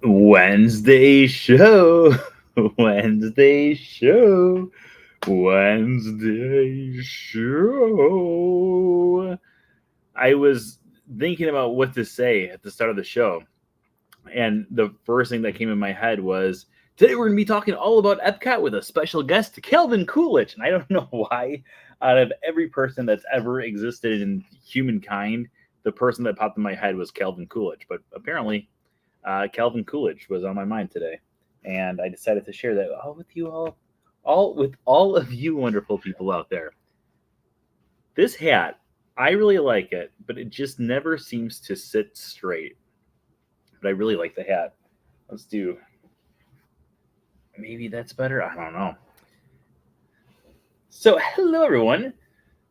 Wednesday show. Wednesday show. Wednesday show. I was thinking about what to say at the start of the show. And the first thing that came in my head was today we're going to be talking all about Epcot with a special guest, Calvin Coolidge. And I don't know why, out of every person that's ever existed in humankind, the person that popped in my head was Calvin Coolidge. But apparently, Calvin Coolidge was on my mind today, and I decided to share that all with you all with all of you wonderful people out there. This hat, I really like it, but it just never seems to sit straight. But I really like the hat. Let's do. Maybe that's better. I don't know. So, hello everyone.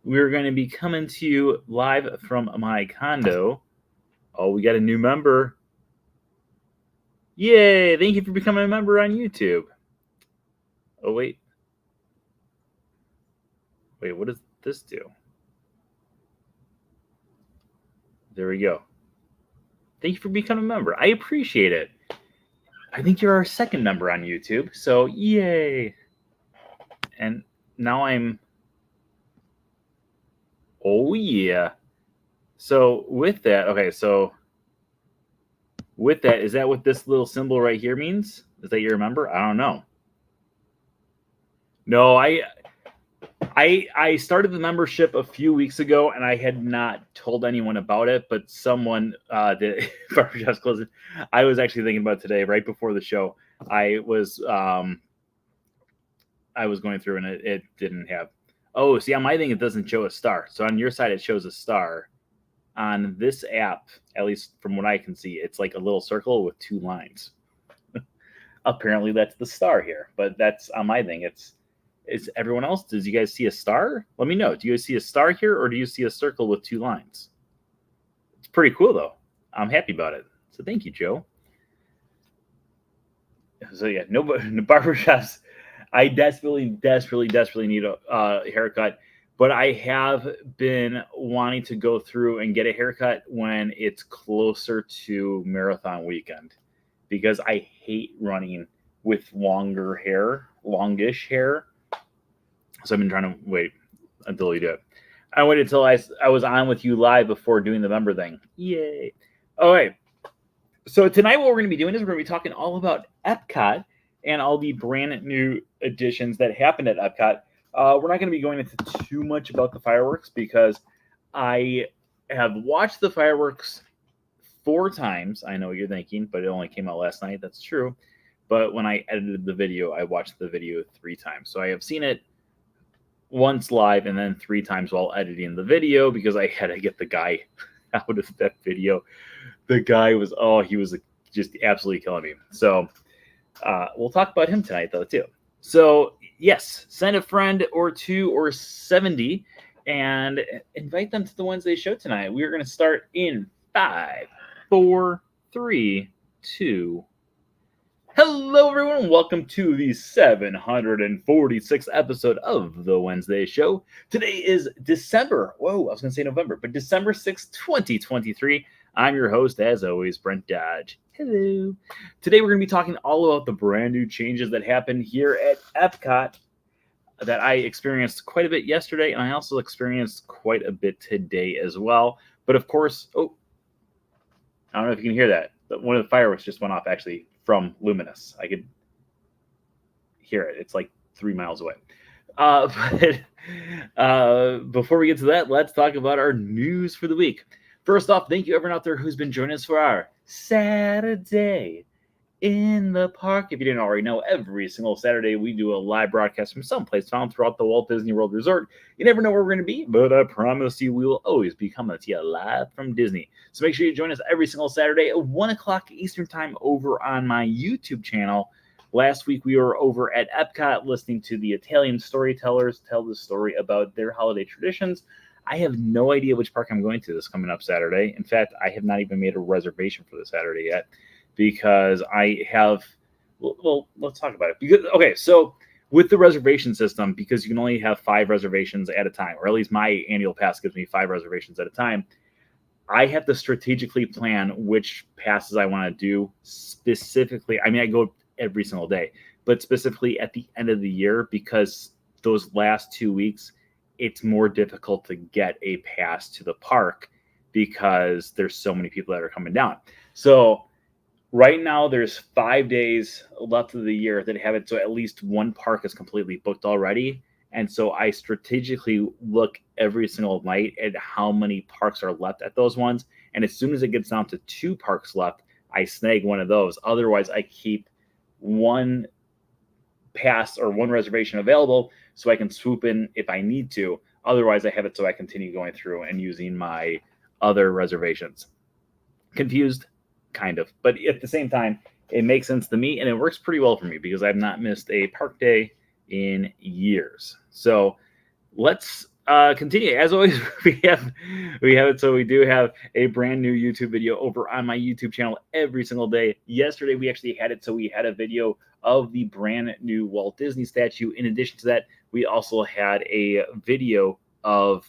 We're going to be coming to you live from my condo. Oh, we got a new member. Yay! Thank you for becoming a member on YouTube. Oh, wait. Wait, what does this do? There we go. Thank you for becoming a member. I appreciate it. I think you're our second member on YouTube, so yay! And now I'm... Oh, yeah. So, with that, okay, so... With that, is that what this little symbol right here means? Is that you're a member? I don't know. No, I started the membership a few weeks ago, and I had not told anyone about it, but someone did. Barbershop's closing. I was actually thinking about it today, right before the show. I was going through, and it didn't have. Oh, see, on my thing, it doesn't show a star. So on your side, it shows a star. On this app, at least from what I can see, it's like a little circle with two lines. Apparently, that's the star here, but that's on my thing. Is everyone else? Does you guys see a star? Let me know. Do you guys see a star here, or do you see a circle with two lines? It's pretty cool, though. I'm happy about it. So thank you, Joe. So yeah, no barbershops. I desperately need a haircut, but I have been wanting to go through and get a haircut when it's closer to marathon weekend, because I hate running with longish hair. So I've been trying to wait until you do it. I waited until I was on with you live before doing the member thing. Yay. All right. So tonight what we're going to be doing is we're going to be talking all about Epcot and all the brand new additions that happened at Epcot. We're not going to be going into too much about the fireworks because I have watched the fireworks 4 times. I know what you're thinking, but it only came out last night. That's true. But when I edited the video, I watched the video 3 times. So I have seen it once live and then 3 times while editing the video because I had to get the guy out of that video. The guy was, he was just absolutely killing me. So we'll talk about him tonight, though, too. So, yes, send a friend or 2 or 70 and invite them to the Wednesday show tonight. We are going to start in 5, 4, 3, 2. Hello, everyone. Welcome to the 746th episode of the Wednesday show. Today is December. Whoa, I was going to say November, but December 6th, 2023. I'm your host, as always, Brent Dodge. Hello. Today we're going to be talking all about the brand new changes that happened here at Epcot that I experienced quite a bit yesterday, and I also experienced quite a bit today as well. But of course, I don't know if you can hear that, but one of the fireworks just went off actually from Luminous. I could hear it. It's like 3 miles away. But before we get to that, let's talk about our news for the week. First off, thank you everyone out there who's been joining us for our Saturday in the Park. If you didn't already know, every single Saturday we do a live broadcast from someplace found throughout the Walt Disney World Resort. You never know where we're going to be, but I promise you we will always be coming to you live from Disney. So make sure you join us every single Saturday at 1 o'clock Eastern Time over on my YouTube channel. Last week we were over at Epcot listening to the Italian storytellers tell the story about their holiday traditions. I have no idea which park I'm going to this coming up Saturday. In fact, I have not even made a reservation for the Saturday yet because I have, well, let's talk about it. Because, okay, so with the reservation system, because you can only have 5 reservations at a time, or at least my annual pass gives me 5 reservations at a time, I have to strategically plan which passes I want to do specifically. I mean, I go every single day, but specifically at the end of the year, because those last 2 weeks, it's more difficult to get a pass to the park because there's so many people that are coming down. So right now, there's 5 days left of the year that have it. So at least one park is completely booked already. And so I strategically look every single night at how many parks are left at those ones. And as soon as it gets down to 2 parks left, I snag one of those. Otherwise, I keep one pass or one reservation available so I can swoop in if I need to. Otherwise, I have it so I continue going through and using my other reservations. Confused? Kind of. But at the same time, it makes sense to me and it works pretty well for me because I've not missed a park day in years. So let's continue. As always, we have it. So we do have a brand new YouTube video over on my YouTube channel every single day. Yesterday, we actually had it. So we had a video of the brand new Walt Disney statue. In addition to that, we also had a video of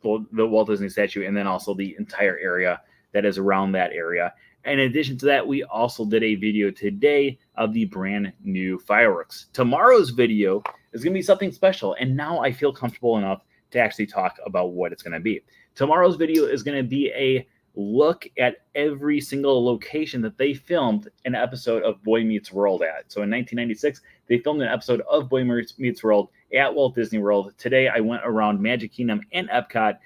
the Walt Disney statue and then also the entire area that is around that area. In addition to that, we also did a video today of the brand new fireworks. Tomorrow's video is going to be something special, and now I feel comfortable enough to actually talk about what it's going to be. Tomorrow's video is going to be a look at every single location that they filmed an episode of Boy Meets World at. So in 1996, they filmed an episode of Boy Meets World at Walt Disney World. Today, I went around Magic Kingdom and Epcot,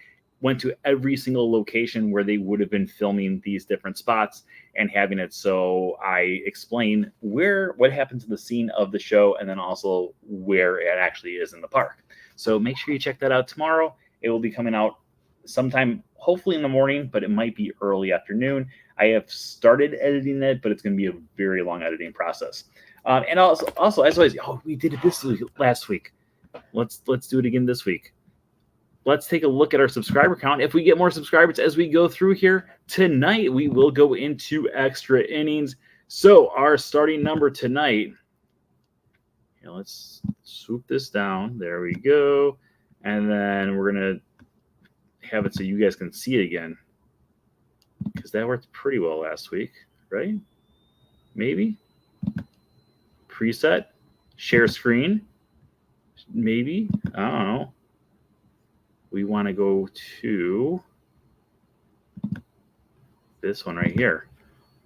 went to every single location where they would have been filming these different spots and having it. So I explain what happened to the scene of the show and then also where it actually is in the park. So make sure you check that out tomorrow. It will be coming out sometime, hopefully in the morning, but it might be early afternoon. I have started editing it, but it's going to be a very long editing process. And also, as always, we did it last week. Let's do it again this week. Let's take a look at our subscriber count. If we get more subscribers as we go through here tonight, we will go into extra innings. So our starting number tonight, let's swoop this down. There we go. And then we're going to have it so you guys can see it again, because that worked pretty well last week, right? Maybe. Preset, share screen, maybe. I don't know. We want to go to this one right here.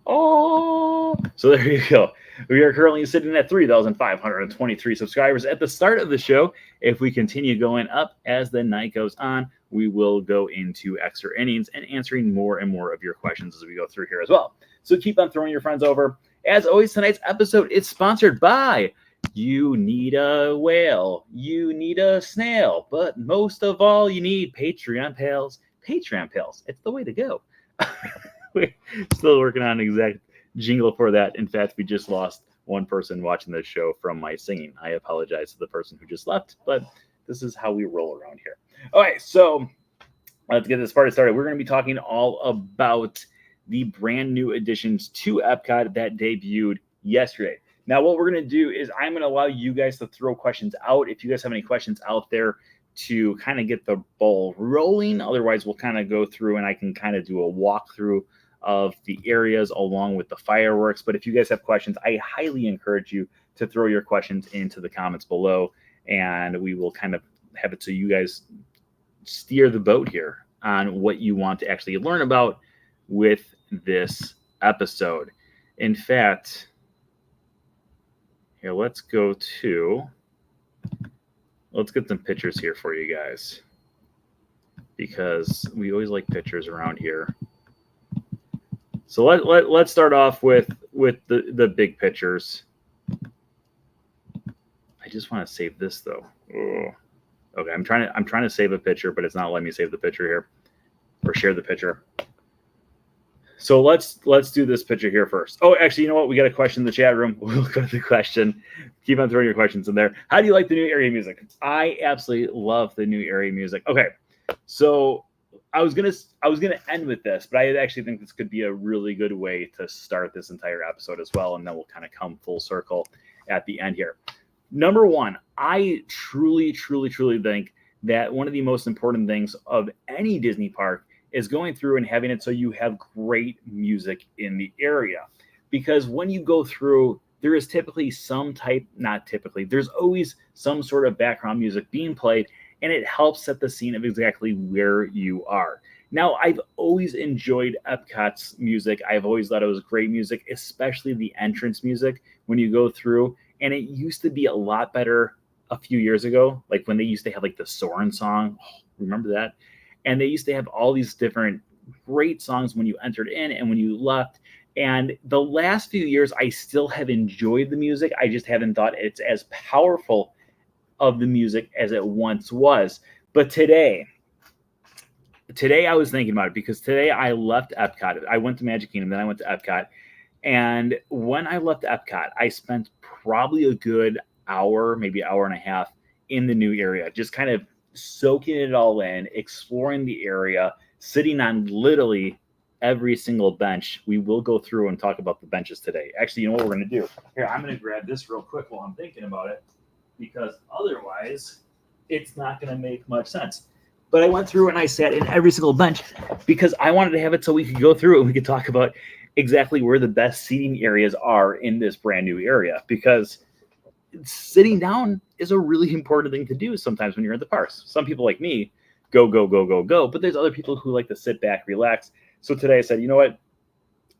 Oh, so there you go. We are currently sitting at 3,523 subscribers at the start of the show. If we continue going up as the night goes on, we will go into extra innings and answering more and more of your questions as we go through here as well. So keep on throwing your friends over. As always, tonight's episode is sponsored by You Need a Whale, You Need a Snail, but most of all, you need Patreon Pals. Patreon Pals, it's the way to go. We're still working on an exact jingle for that. In fact, we just lost one person watching this show from my singing. I apologize to the person who just left, but this is how we roll around here. All right, so let's get this party started. We're going to be talking all about the brand new additions to Epcot that debuted yesterday. Now, what we're going to do is I'm going to allow you guys to throw questions out. If you guys have any questions out there to kind of get the ball rolling, otherwise we'll kind of go through and I can kind of do a walkthrough of the areas along with the fireworks. But if you guys have questions, I highly encourage you to throw your questions into the comments below, and we will kind of have it so you guys steer the boat here on what you want to actually learn about with this episode. In fact, here, let's get some pictures here for you guys, because we always like pictures around here. So let's start off with the big pictures. I just want to save this though. Ugh. Okay, I'm trying to save a picture, but it's not letting me save the picture here or share the picture. So let's do this picture here first. Oh, actually, you know what? We got a question in the chat room. We'll go to the question. Keep on throwing your questions in there. How do you like the new area music? I absolutely love the new area music. Okay, so I was gonna end with this, but I actually think this could be a really good way to start this entire episode as well, and then we'll kind of come full circle at the end here. Number one, I truly think that one of the most important things of any Disney park is going through and having it so you have great music in the area. Because when you go through, there is typically some type, not typically, there's always some sort of background music being played, and it helps set the scene of exactly where you are. Now, I've always enjoyed Epcot's music. I've always thought it was great music, especially the entrance music when you go through. And it used to be a lot better a few years ago, like when they used to have like the Soren song. Oh, remember that? And they used to have all these different great songs when you entered in and when you left. And the last few years, I still have enjoyed the music. I just haven't thought it's as powerful of the music as it once was. But today I was thinking about it because today I left Epcot. I went to Magic Kingdom, then I went to Epcot. And when I left Epcot, I spent probably a good hour, maybe hour and a half in the new area, just kind of soaking it all in, exploring the area, sitting on literally every single bench. We will go through and talk about the benches today. Actually, you know what we're going to do? Here, I'm going to grab this real quick while I'm thinking about it, because otherwise it's not going to make much sense. But I went through and I sat in every single bench because I wanted to have it so we could go through and we could talk about exactly where the best seating areas are in this brand new area, because sitting down is a really important thing to do sometimes when you're in the parks. Some people like me go, but there's other people who like to sit back, relax. So today I said, you know what?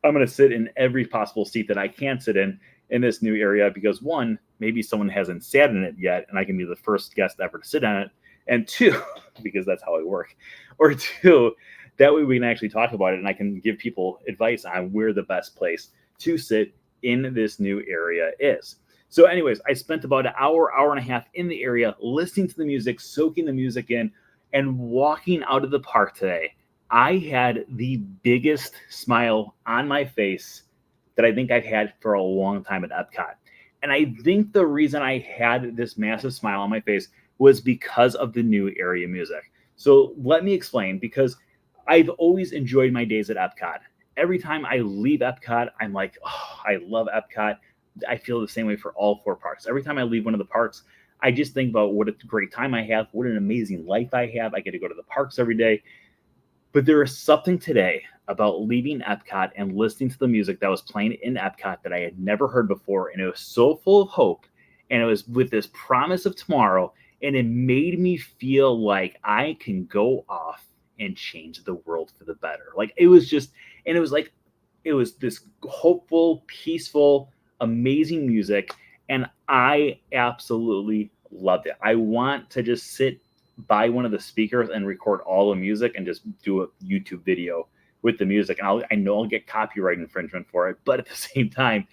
I'm going to sit in every possible seat that I can sit in this new area because one, maybe someone hasn't sat in it yet and I can be the first guest ever to sit on it. And two, because that's how I work, or two, that way we can actually talk about it and I can give people advice on where the best place to sit in this new area is. So anyways, I spent about an hour and a half in the area listening to the music, soaking the music in, and walking out of the park today. I had the biggest smile on my face that I think I've had for a long time at Epcot. And I think the reason I had this massive smile on my face was because of the new area music. So let me explain, because I've always enjoyed my days at Epcot. Every time I leave Epcot, I'm like, oh, I love Epcot. I feel the same way for all four parks. Every time I leave one of the parks, I just think about what a great time I have, what an amazing life I have. I get to go to the parks every day. But there is something today about leaving Epcot and listening to the music that was playing in Epcot that I had never heard before. And it was so full of hope. And it was with this promise of tomorrow. And it made me feel like I can go off and change the world for the better. Like it was just, and it was like, it was this hopeful, peaceful, amazing music. And I absolutely loved it. I want to just sit by one of the speakers and record all the music and just do a YouTube video with the music. And I know I'll get copyright infringement for it, but at the same time,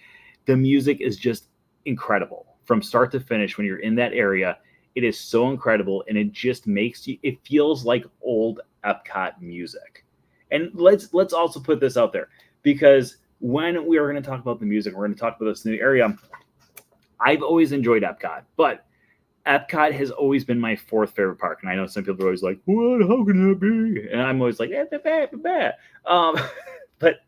the music is just incredible from start to finish. When you're in that area, it is so incredible, and it just makes you, it feels like old Epcot music. And let's also put this out there, because when we are going to talk about the music, we're going to talk about this new area. I've always enjoyed Epcot, but Epcot has always been my fourth favorite park. And I know some people are always like, what? How can that be? And I'm always like, but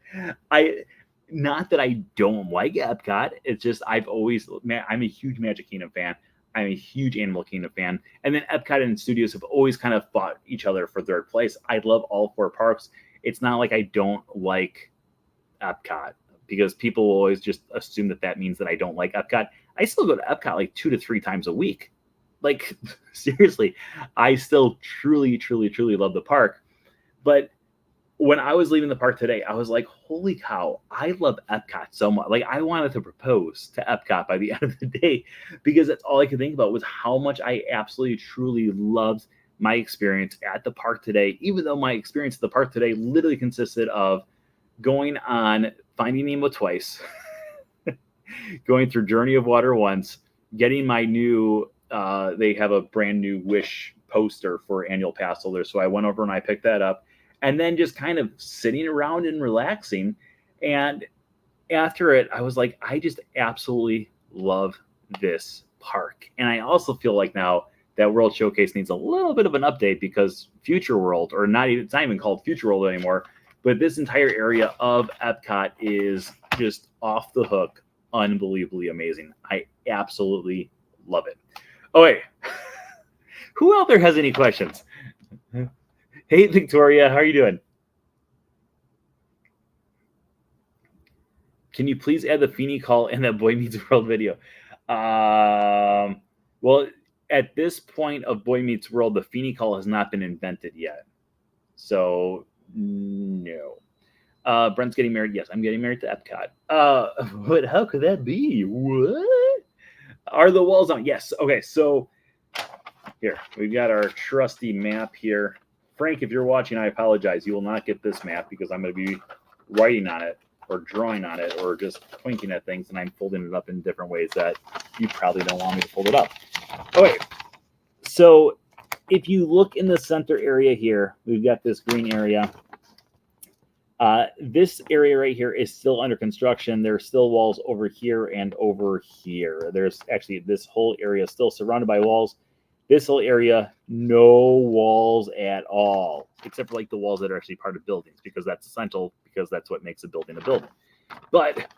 not that I don't like Epcot. It's just I'm a huge Magic Kingdom fan. I'm a huge Animal Kingdom fan. And then Epcot and studios have always kind of fought each other for third place. I love all four parks. It's not like I don't like Epcot, because people will always just assume that means that I don't like Epcot. I still go to Epcot like 2 to 3 times a week. Like, seriously, I still truly love the park. But when I was leaving the park today, I was like, holy cow, I love Epcot so much. Like, I wanted to propose to Epcot by the end of the day, because that's all I could think about was how much I absolutely, truly loved my experience at the park today, even though my experience at the park today literally consisted of going on Finding Nemo twice, going through Journey of Water once, getting my new, they have a brand new Wish poster for annual pass holders. So I went over and I picked that up. And then just kind of sitting around and relaxing. And after it, I was like, I just absolutely love this park. And I also feel like now that World Showcase needs a little bit of an update, because Future World, or not even, it's not even called Future World anymore, but this entire area of Epcot is just off the hook, unbelievably amazing. I absolutely love it. Oh, wait. Who out there has any questions? Hey, Victoria, how are you doing? Can you please add the Feeny call in that Boy Meets World video? Well, at this point of Boy Meets World, the Feeny call has not been invented yet. So, no. Brent's getting married. Yes, I'm getting married to Epcot. But how could that be? What? Are the walls on? Yes. Okay, so here, we've got our trusty map here. Frank, if you're watching, I apologize. You will not get this map because I'm going to be writing on it or drawing on it or just pointing at things, and I'm folding it up in different ways that you probably don't want me to fold it up. Okay, so if you look in the center area here, we've got this green area. This area right here is still under construction. There's still walls over here and over here. There's actually this whole area still surrounded by walls. This whole area, no walls at all, except for like the walls that are actually part of buildings, because that's essential, because that's what makes a building a building. But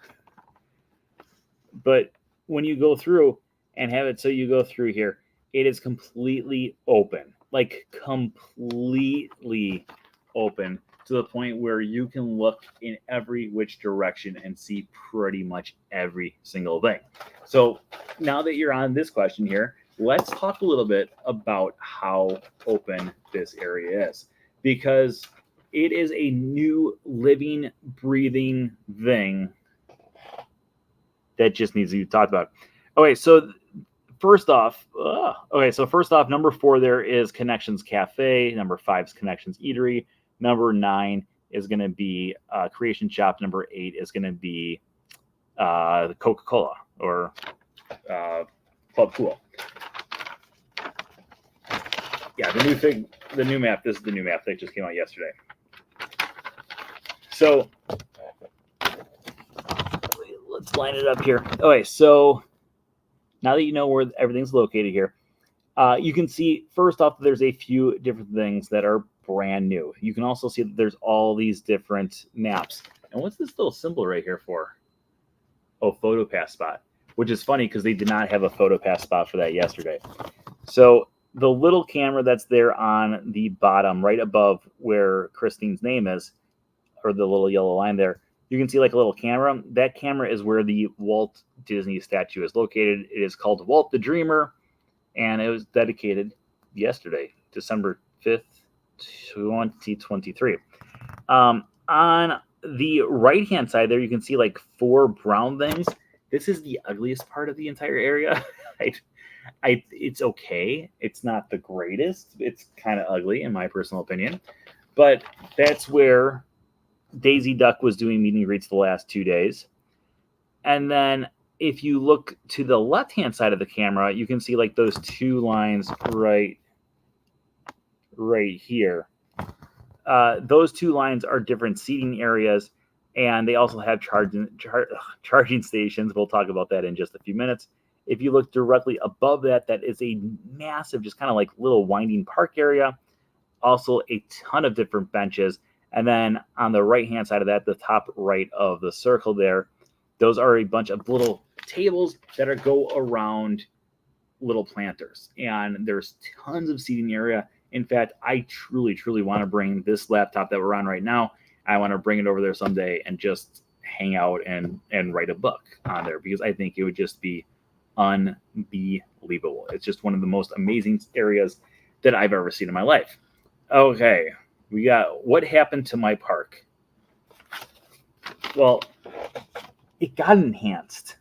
when you go through and have it so you go through here, it is completely open, like completely open, to the point where you can look in every which direction and see pretty much every single thing. So now that you're on this question here, let's talk a little bit about how open this area is, because it is a new living, breathing thing that just needs to be talked about. Okay, so first off, number 4 there is Connections Cafe. Number 5 is Connections Eatery. Number 9 is going to be Creation Shop. Number 8 is going to be Coca-Cola or Club Cool. Yeah, the new map. This is the new map that just came out yesterday. So let's line it up here. Okay, so now that you know where everything's located here, you can see first off there's a few different things that are brand new. You can also see that there's all these different maps. And what's this little symbol right here for? Oh, photo pass spot, which is funny because they did not have a photo pass spot for that yesterday. So the little camera that's there on the bottom, right above where Christine's name is, or the little yellow line there, you can see like a little camera. That camera is where the Walt Disney statue is located. It is called Walt the Dreamer, and it was dedicated yesterday, December 5th, 2023. On the right-hand side there, you can see like 4 brown things. This is the ugliest part of the entire area. It's okay. It's not the greatest. It's kind of ugly in my personal opinion. But that's where Daisy Duck was doing meet and greets the last 2 days. And then if you look to the left-hand side of the camera, you can see like those 2 lines right here. Those 2 lines are different seating areas, and they also have charging stations. We'll talk about that in just a few minutes. If you look directly above that, that is a massive, just kind of like little winding park area. Also a ton of different benches. And then on the right-hand side of that, the top right of the circle there, those are a bunch of little tables that go around little planters. And there's tons of seating area. In fact, I truly, truly want to bring this laptop that we're on right now. I want to bring it over there someday and just hang out and write a book on there, because I think it would just be unbelievable. It's just one of the most amazing areas that I've ever seen in my life. Okay, we got what happened to my park. Well, it got enhanced.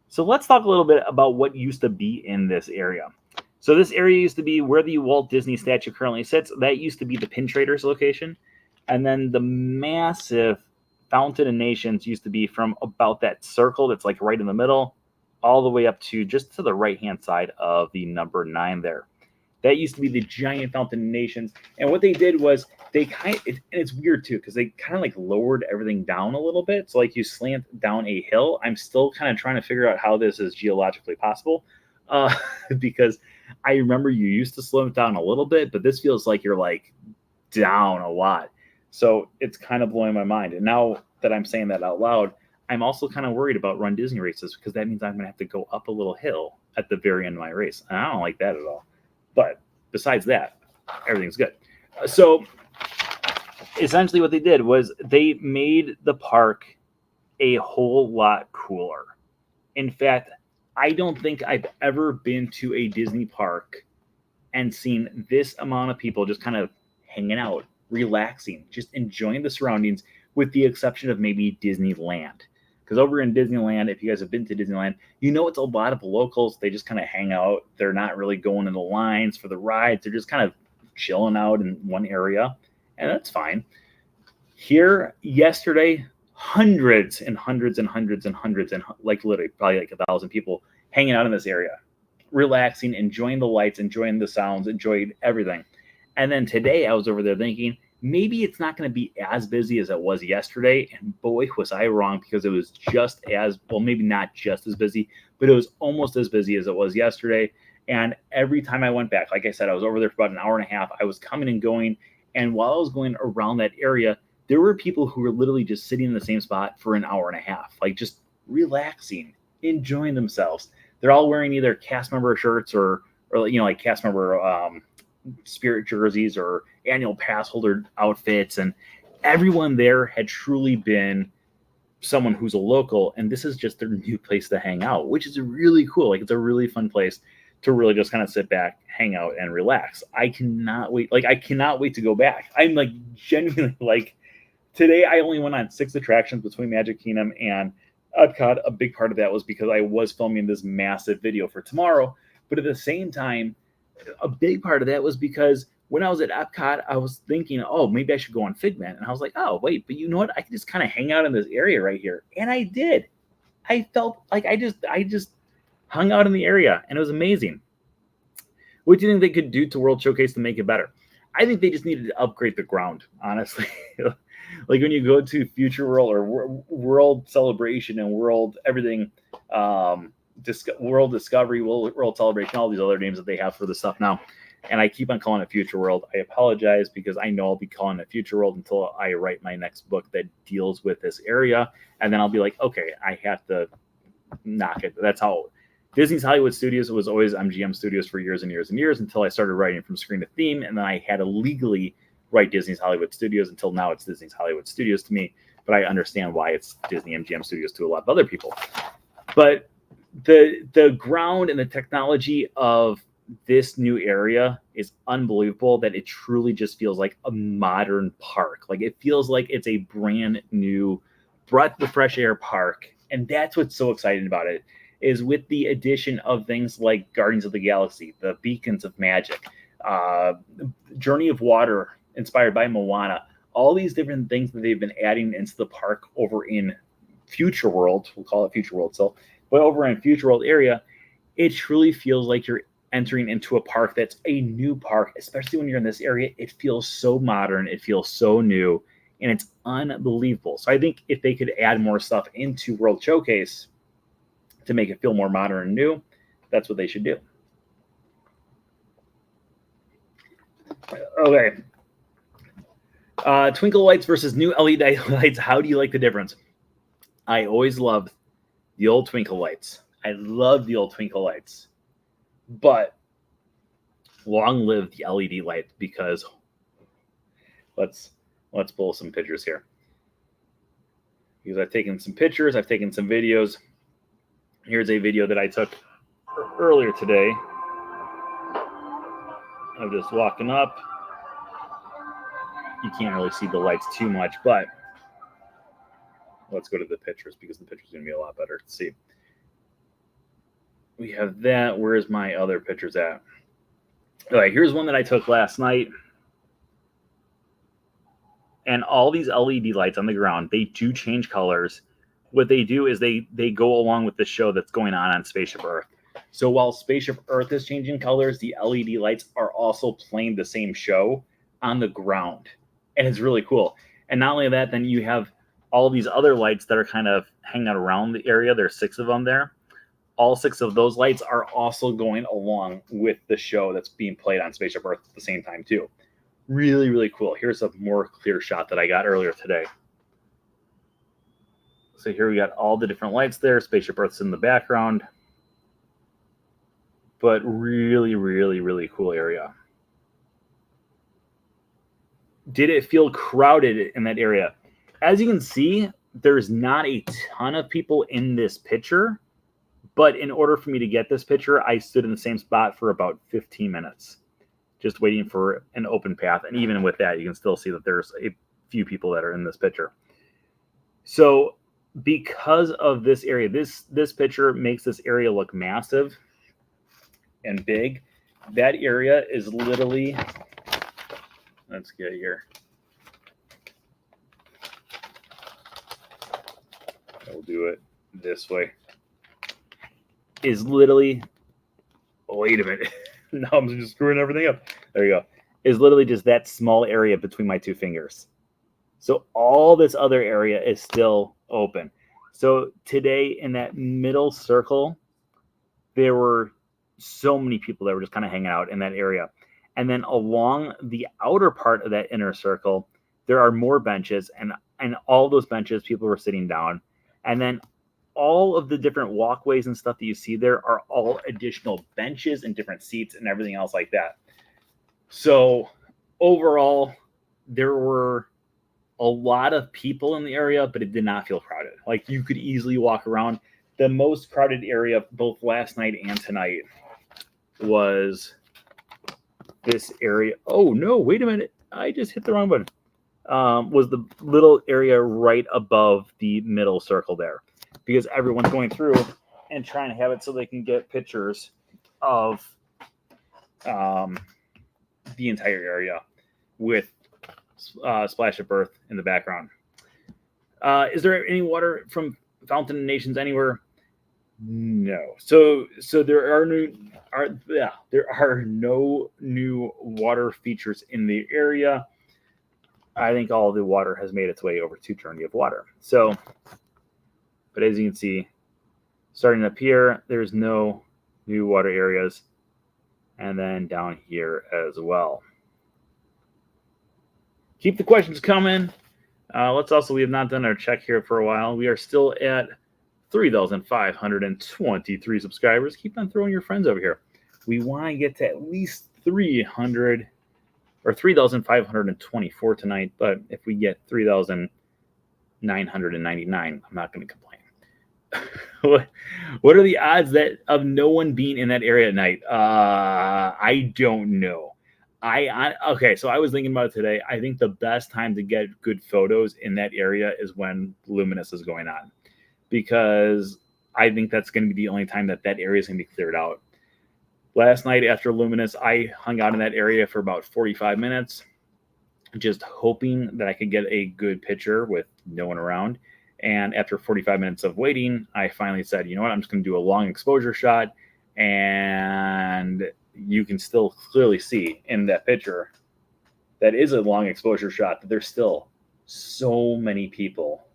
So let's talk a little bit about what used to be in this area. So this area used to be where the Walt Disney statue currently sits. That used to be the Pin Traders location. And then the massive Fountain of Nations used to be from about that circle that's like right in the middle, all the way up to just to the right-hand side of the number 9 there. That used to be the giant Fountain of Nations. And what they did was and it's weird too, because they kind of like lowered everything down a little bit. So like you slant down a hill. I'm still kind of trying to figure out how this is geologically possible, because I remember you used to slow it down a little bit, but this feels like you're like down a lot. So it's kind of blowing my mind. And now that I'm saying that out loud, I'm also kind of worried about Run Disney races, because that means I'm going to have to go up a little hill at the very end of my race. And I don't like that at all. But besides that, everything's good. So essentially what they did was they made the park a whole lot cooler. In fact, I don't think I've ever been to a Disney park and seen this amount of people just kind of hanging out, relaxing, just enjoying the surroundings, with the exception of maybe Disneyland. Because over in Disneyland, if you guys have been to Disneyland, you know it's a lot of locals. They just kind of hang out. They're not really going in the lines for the rides. They're just kind of chilling out in one area, and that's fine. Here, yesterday, hundreds and hundreds and hundreds and hundreds and like literally probably like 1,000 people hanging out in this area, relaxing, enjoying the lights, enjoying the sounds, enjoying everything. And then today I was over there thinking maybe it's not going to be as busy as it was yesterday. And boy, was I wrong, because it was just as well, maybe not just as busy, but it was almost as busy as it was yesterday. And every time I went back, like I said, I was over there for about an hour and a half. I was coming and going. And while I was going around that area, there were people who were literally just sitting in the same spot for an hour and a half, like just relaxing, enjoying themselves. They're all wearing either cast member shirts or like cast member spirit jerseys or annual pass holder outfits, and everyone there had truly been someone who's a local, and this is just their new place to hang out, which is really cool. Like, it's a really fun place to really just kind of sit back, hang out, and relax. I cannot wait. Like, I cannot wait to go back. I'm like genuinely like, today I only went on 6 attractions between Magic Kingdom and Epcot. A big part of that was because I was filming this massive video for tomorrow. But at the same time, a big part of that was because when I was at Epcot, I was thinking, oh, maybe I should go on Figment. And I was like, oh, wait, but you know what? I can just kind of hang out in this area right here. And I did. I felt like I just hung out in the area, and it was amazing. What do you think they could do to World Showcase to make it better? I think they just needed to upgrade the ground, honestly. Like when you go to Future World or World Celebration and World everything, World Discovery, World Celebration, all these other names that they have for the stuff now, and I keep on calling it Future World. I apologize, because I know I'll be calling it Future World until I write my next book that deals with this area, and then I'll be like, okay, I have to knock it. That's how Disney's Hollywood Studios was always MGM Studios for years and years and years, until I started writing from screen to theme, and then I had to legally write Disney's Hollywood Studios. Until now, it's Disney's Hollywood Studios to me, but I understand why it's Disney MGM Studios to a lot of other people. But the ground and the technology of this new area is unbelievable, that it truly just feels like a modern park. Like, it feels like it's a brand new breath of fresh air park. And that's what's so exciting about it, is with the addition of things like Guardians of the Galaxy, the Beacons of Magic, Journey of Water, inspired by Moana, all these different things that they've been adding into the park over in Future World. We'll call it Future World still. But over in Future World area, it truly feels like you're entering into a park that's a new park, especially when you're in this area. It feels so modern. It feels so new, and it's unbelievable. So I think if they could add more stuff into World Showcase to make it feel more modern and new, that's what they should do. Okay. Twinkle lights versus new LED lights. How do you like the difference? I always loved the old twinkle lights. I love the old twinkle lights. But long live the LED lights, because let's pull some pictures here. Because I've taken some pictures, I've taken some videos. Here's a video that I took earlier today of just walking up. You can't really see the lights too much, but let's go to the pictures, because the pictures are going to be a lot better to see. We have that. Where's my other pictures at? All right, here's one that I took last night. And all these LED lights on the ground, they do change colors. What they do is they go along with the show that's going on Spaceship Earth. So while Spaceship Earth is changing colors, the LED lights are also playing the same show on the ground. And it's really cool. And not only that, then you have all these other lights that are kind of hanging out around the area. There's 6 of them there. All 6 of those lights are also going along with the show that's being played on Spaceship Earth at the same time too. Really, really cool. Here's a more clear shot that I got earlier today. So here we got all the different lights there. Spaceship Earth's in the background. But really, really, really cool area. Did it feel crowded in that area? As you can see, there's not a ton of people in this picture, but in order for me to get this picture, I stood in the same spot for about 15 minutes, just waiting for an open path. And even with that, you can still see that there's a few people that are in this picture. So because of this area, this picture makes this area look massive and big. That area is literally, let's get here. We'll do it this way. Is literally, wait a minute. Now I'm just screwing everything up. There you go. Is literally just that small area between my two fingers. So all this other area is still open. So today in that middle circle, there were so many people that were just kind of hanging out in that area. And then along the outer part of that inner circle, there are more benches, and all those benches, people were sitting down. And then all of the different walkways and stuff that you see there are all additional benches and different seats and everything else like that. So overall, there were a lot of people in the area, but it did not feel crowded. Like you could easily walk around. The most crowded area both last night and tonight was this area. Oh no, wait a minute. I just hit the wrong button. Was the little area right above the middle circle there, because everyone's going through and trying to have it so they can get pictures of the entire area with Splash of Birth in the background. Is there any water from Fountain Nations anywhere? No. So there are no new water features in the area. I think all the water has made its way over to Journey of Water. So, but as you can see, starting up here, there's no new water areas, and then down here as well. Keep the questions coming. We have not done our check here for a while. We are still at 3,523 subscribers. Keep on throwing your friends over here. We want to get to at least 300 or 3,524 tonight, but if we get 3,999, I'm not going to complain. What are the odds of no one being in that area at night? I don't know. Okay, so I was thinking about it today. I think the best time to get good photos in that area is when Luminous is going on, because I think that's going to be the only time that area is going to be cleared out. Last night after Luminous, I hung out in that area for about 45 minutes, just hoping that I could get a good picture with no one around. And after 45 minutes of waiting, I finally said, you know what, I'm just going to do a long exposure shot. And you can still clearly see in that picture that is a long exposure shot that there's still so many people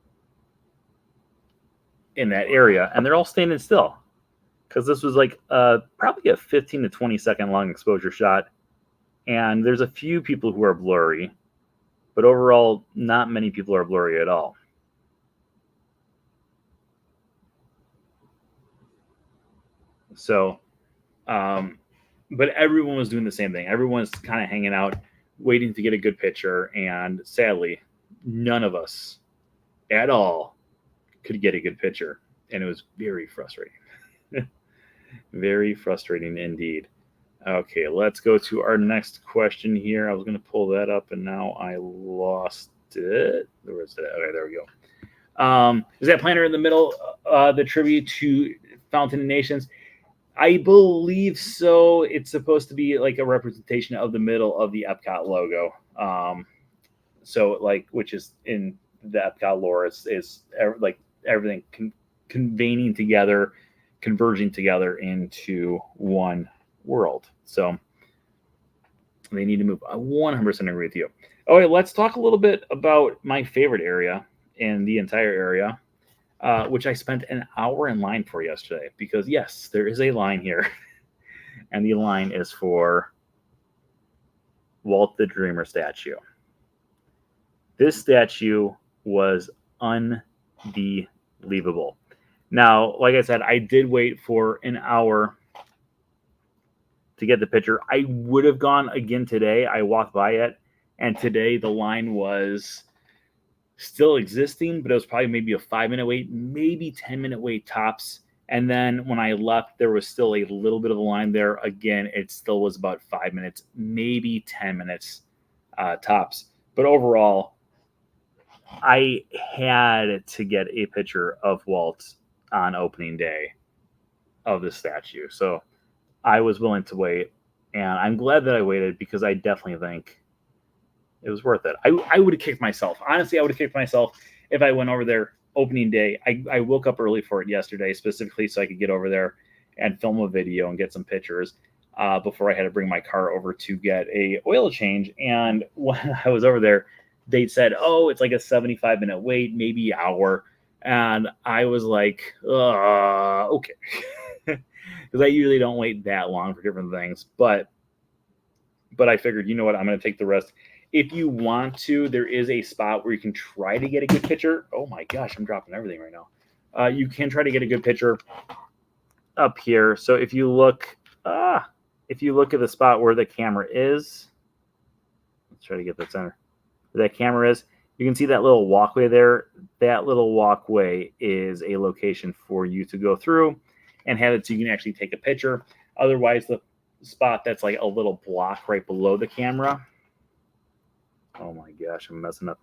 in that area, and they're all standing still, because this was like probably a 15 to 20 second long exposure shot, and there's a few people who are blurry, but overall not many people are blurry at all. So but everyone was doing the same thing. Everyone's kind of hanging out, waiting to get a good picture, and sadly none of us at all could get a good picture, and it was very frustrating. Very frustrating indeed. Okay, let's go to our next question here. I was going to pull that up, and now I lost it. Where is it? Okay, there we go. Is that planner in the middle the tribute to Fountain Nations? I believe so. It's supposed to be like a representation of the middle of the Epcot logo. So like, which is in the Epcot lore, is like everything convening together, converging together into one world. So they need to move. I 100% agree with you. Okay, let's talk a little bit about my favorite area in the entire area, which I spent an hour in line for yesterday, because yes, there is a line here, and the line is for Walt the Dreamer statue. This statue was unbelievable. Now, like I said, I did wait for an hour to get the picture. I would have gone again today. I walked by it, and today the line was still existing, but it was probably maybe a 5-minute wait, maybe 10-minute wait tops. And then when I left, there was still a little bit of a line there. Again, it still was about 5 minutes, maybe 10 minutes tops. But overall, I had to get a picture of Walt on opening day of the statue. So I was willing to wait. And I'm glad that I waited because I definitely think it was worth it. I would have kicked myself. Honestly, I would have kicked myself if I went over there opening day. I woke up early for it yesterday specifically so I could get over there and film a video and get some pictures before I had to bring my car over to get a oil change. And when I was over there, they said, oh, it's like a 75-minute wait, maybe hour. And I was like, okay. Because I usually don't wait that long for different things. But I figured, you know what, I'm going to take the risk. If you want to, there is a spot where you can try to get a good picture. Oh my gosh, I'm dropping everything right now. You can try to get a good picture up here. So if you look at the spot where the camera is, let's try to get that center. Where that camera is, you can see that little walkway there. That little walkway is a location for you to go through and have it so you can actually take a picture. Otherwise, the spot that's like a little block right below the camera. Oh my gosh, I'm messing up.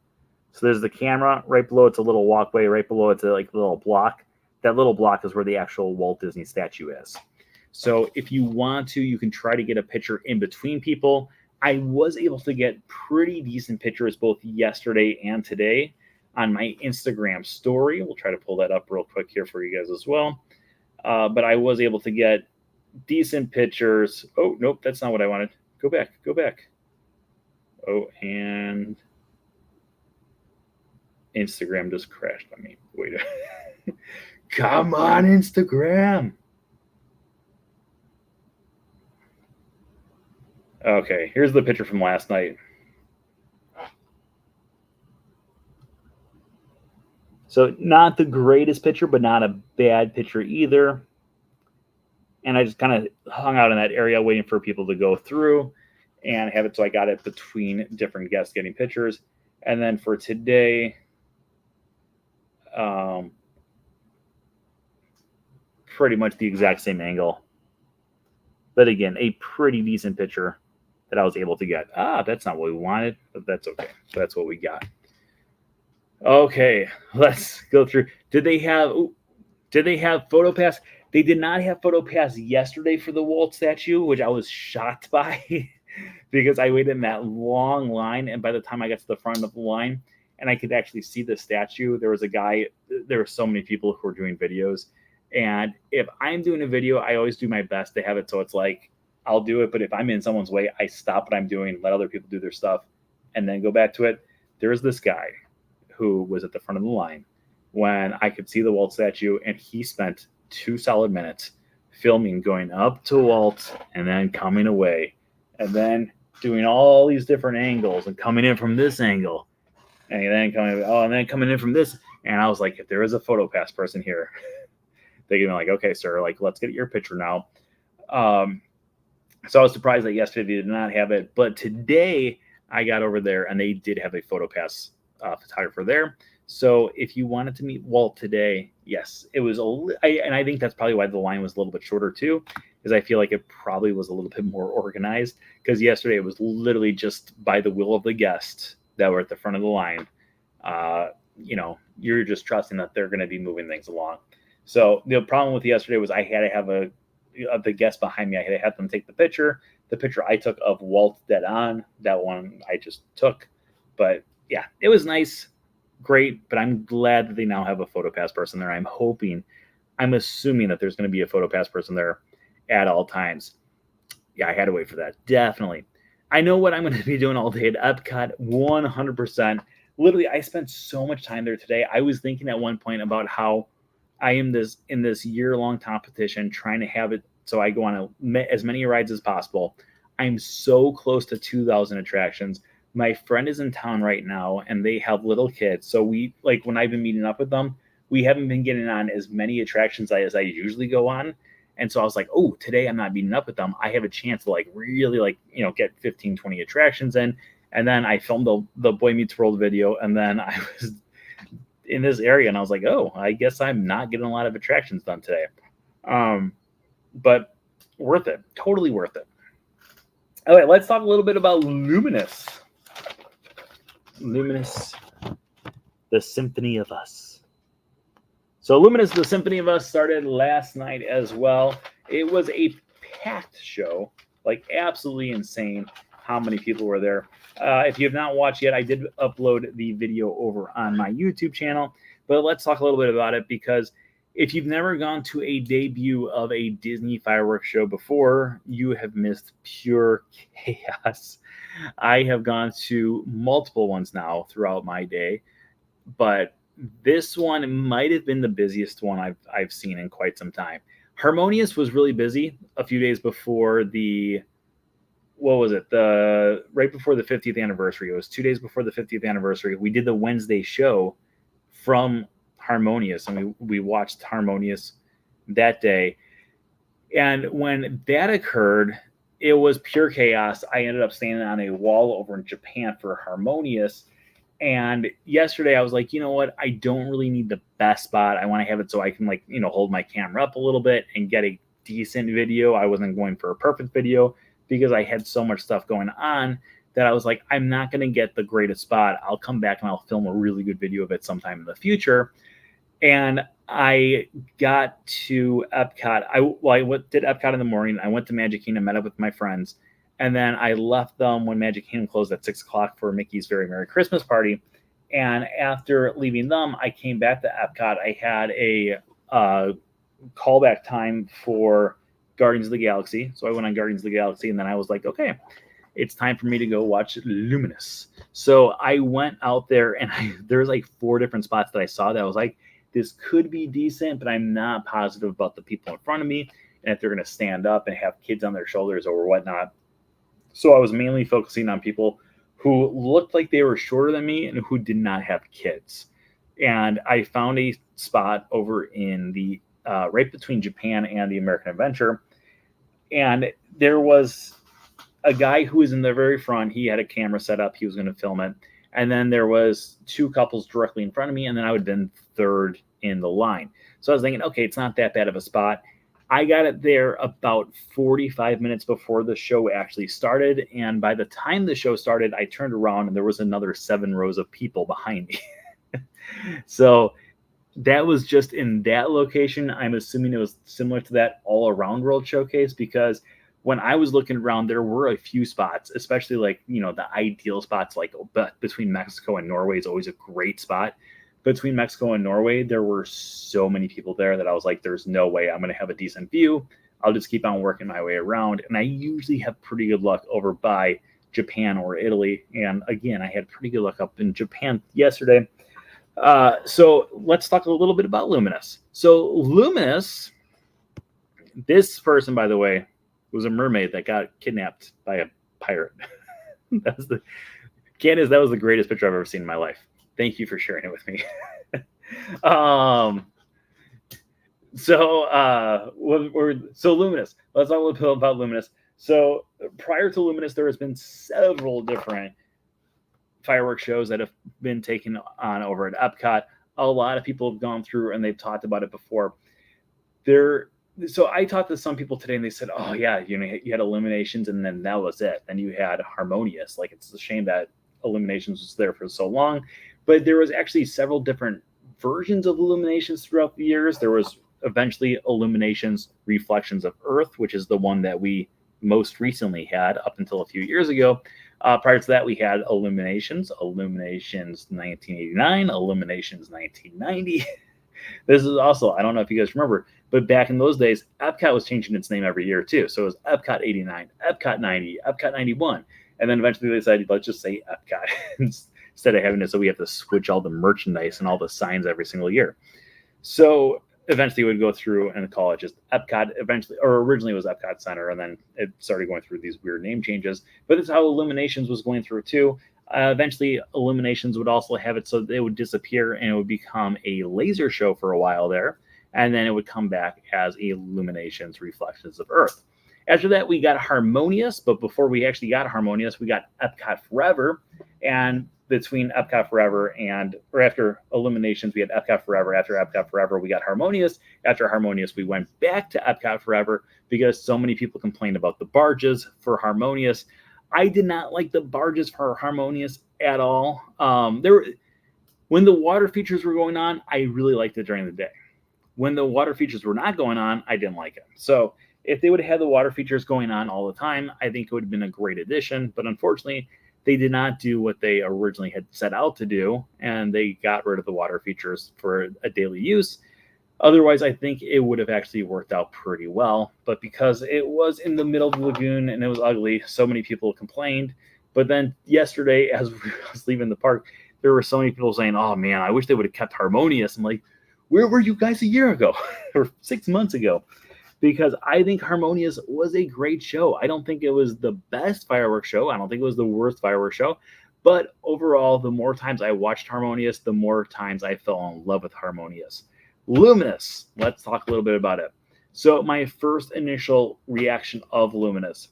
So there's the camera right below. It's a little walkway right below. It's like a little block. That little block is where the actual Walt Disney statue is. So if you want to, you can try to get a picture in between people. I was able to get pretty decent pictures both yesterday and today on my Instagram story. We'll try to pull that up real quick here for you guys as well. But I was able to get decent pictures. Oh, nope, that's not what I wanted. Go back. Oh, and Instagram just crashed on me. Wait. Come on, Instagram. Okay, here's the picture from last night. So not the greatest picture, but not a bad picture either. And I just kind of hung out in that area waiting for people to go through and have it so I got it between different guests getting pictures. And then for today, pretty much the exact same angle. But again, a pretty decent picture that I was able to get. That's not what we wanted, but that's okay. So that's what we got. Okay, let's go through. Did they have PhotoPass? They did not have PhotoPass yesterday for the Walt statue, which I was shocked by because I waited in that long line, and by the time I got to the front of the line and I could actually see the statue, there was a guy. There were so many people who were doing videos, and if I'm doing a video, I always do my best to have it so it's like I'll do it, but if I'm in someone's way, I stop what I'm doing, let other people do their stuff, and then go back to it. There's this guy who was at the front of the line when I could see the Walt statue, and he spent 2 solid minutes filming going up to Walt and then coming away and then doing all these different angles and coming in from this angle and then coming in from this. And I was like, if there is a PhotoPass person here, they can be like, okay, sir, like, let's get your picture now. So I was surprised that yesterday they did not have it, but today I got over there and they did have a PhotoPass photographer there. So if you wanted to meet Walt today, yes, it was and I think that's probably why the line was a little bit shorter too, because I feel like it probably was a little bit more organized, because yesterday it was literally just by the will of the guests that were at the front of the line. You're just trusting that they're going to be moving things along. So the problem with yesterday was I had to have the guest behind me. I had to have them take the picture. The picture I took of Walt dead on, that one I just took. But yeah, it was nice. Great, but I'm glad that they now have a PhotoPass person there. I'm assuming that there's going to be a PhotoPass person there at all times. Yeah, I had to wait for that. Definitely. I know what I'm going to be doing all day at Epcot, 100%. Literally, I spent so much time there today. I was thinking at one point about how I am in this year-long competition trying to have it so I go on as many rides as possible. I'm so close to 2,000 attractions. My friend is in town right now and they have little kids. So when I've been meeting up with them, we haven't been getting on as many attractions as I usually go on. And so I was like, oh, today I'm not meeting up with them. I have a chance to really get 15, 20 attractions in. And then I filmed the Boy Meets World video. And then I was in this area, and I was like, oh, I guess I'm not getting a lot of attractions done today. But worth it, totally worth it. All right, let's talk a little bit about Luminous. Luminous, the Symphony of Us. So Luminous, the Symphony of Us started last night as well. It was a packed show, like absolutely insane how many people were there. If you have not watched yet, I did upload the video over on my YouTube channel, but let's talk a little bit about it, because if you've never gone to a debut of a Disney fireworks show before, you have missed pure chaos. I have gone to multiple ones now throughout my day, but this one might have been the busiest one I've seen in quite some time. Harmonious was really busy a few days before the, what was it? Right before the 50th anniversary. It was 2 days before the 50th anniversary. We did the Wednesday show from Harmonious, and we watched Harmonious that day. And when that occurred, it was pure chaos. I ended up standing on a wall over in Japan for Harmonious. And yesterday I was like, you know what? I don't really need the best spot. I want to have it so I can, like, hold my camera up a little bit and get a decent video. I wasn't going for a perfect video because I had so much stuff going on that I was like, I'm not going to get the greatest spot. I'll come back and I'll film a really good video of it sometime in the future. And I got to Epcot. I did Epcot in the morning. I went to Magic Kingdom, met up with my friends. And then I left them when Magic Kingdom closed at 6 o'clock for Mickey's Very Merry Christmas Party. And after leaving them, I came back to Epcot. I had a callback time for Guardians of the Galaxy. So I went on Guardians of the Galaxy, and then I was like, okay, it's time for me to go watch Luminous. So I went out there, and there was like 4 different spots that I saw that I was like, this could be decent, but I'm not positive about the people in front of me and if they're going to stand up and have kids on their shoulders or whatnot. So I was mainly focusing on people who looked like they were shorter than me and who did not have kids. And I found a spot over in the right between Japan and the American Adventure. And there was a guy who was in the very front. He had a camera set up. He was going to film it. And then there was 2 couples directly in front of me. And then I would have been third in the line. So I was thinking, okay, it's not that bad of a spot. I got it there about 45 minutes before the show actually started. And by the time the show started, I turned around and there was another 7 rows of people behind me. So that was just in that location. I'm assuming it was similar to that All Around World Showcase, because when I was looking around, there were a few spots, especially like, the ideal spots, like between Mexico and Norway is always a great spot. Between Mexico and Norway, there were so many people there that I was like, there's no way I'm going to have a decent view. I'll just keep on working my way around. And I usually have pretty good luck over by Japan or Italy. And again, I had pretty good luck up in Japan yesterday. So let's talk a little bit about Luminous. So Luminous, this person, by the way, was a mermaid that got kidnapped by a pirate. That was the greatest picture I've ever seen in my life. Thank you for sharing it with me. So Luminous. Let's talk a little bit about Luminous. So prior to Luminous, there has been several different fireworks shows that have been taken on over at Epcot. A lot of people have gone through and they've talked about it before. So I talked to some people today and they said, oh yeah, you had Illuminations and then that was it. Then you had Harmonious. Like, it's a shame that Illuminations was there for so long. But there was actually several different versions of Illuminations throughout the years. There was eventually Illuminations Reflections of Earth, which is the one that we most recently had up until a few years ago. Prior to that, we had Illuminations 1989, Illuminations 1990. This is also, I don't know if you guys remember, but back in those days, Epcot was changing its name every year too. So it was Epcot 89, Epcot 90, Epcot 91. And then eventually they decided, let's just say Epcot instead of having it so we have to switch all the merchandise and all the signs every single year. So eventually we'd go through and call it just Epcot originally it was Epcot Center, and then it started going through these weird name changes. But that's how Illuminations was going through too. Eventually Illuminations would also have it so they would disappear and it would become a laser show for a while there. And then it would come back as Illuminations Reflections of Earth. After that, we got Harmonious, but before we actually got Harmonious, we got Epcot Forever. And between Epcot Forever or after Illuminations, we had Epcot Forever. After Epcot Forever, we got Harmonious. After Harmonious, we went back to Epcot Forever because so many people complained about the barges for Harmonious. I did not like the barges for Harmonious at all. When the water features were going on, I really liked it during the day. When the water features were not going on, I didn't like it. So if they would have had the water features going on all the time, I think it would have been a great addition. But unfortunately, they did not do what they originally had set out to do, and they got rid of the water features for a daily use. Otherwise, I think it would have actually worked out pretty well. But because it was in the middle of the lagoon and it was ugly, so many people complained. But then yesterday, as I was leaving the park, there were so many people saying, "Oh man, I wish they would have kept Harmonious." I'm like, where were you guys a year ago or 6 months ago? Because I think Harmonious was a great show. I don't think it was the best fireworks show. I don't think it was the worst fireworks show. But overall, the more times I watched Harmonious, the more times I fell in love with Harmonious. Luminous, let's talk a little bit about it. So my first initial reaction of Luminous,